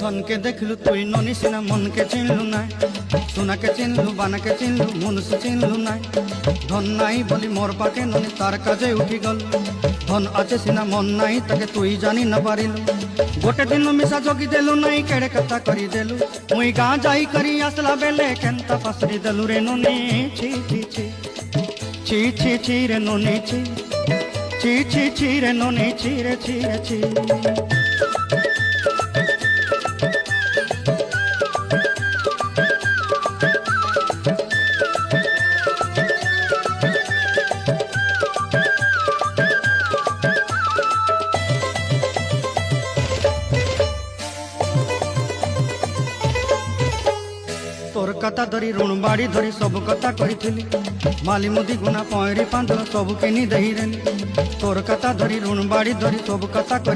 धन के देखलु तुई ननी सिना मन के चिन्हलु नाय सोना के चिन्हलु बाना के चिन्हलु मनुष्य चिन्हलु नाय धन नाई बोली मोर पाके ननी तार काजे उठी गल धन आचे सिना मन नाई ताके तुई जानी न पारिलु गोटे दिन मिसा जोगी देलु नाई केड़े कथा करी देलु मुई गाँ जाई करी आसला बेले केंता पासरी देलु रे ननी छी छी छी छी छी छी रे ननी छी छी छी छी रे ननी छी रे छी रे छी तोर कथा धरी ऋण बाड़ी धरी सब कथा करी माली मुदी गुना पयरी पांद सब किनी दही रेली तोर कथा धरी ऋण बाड़ी धरी सब कथा करी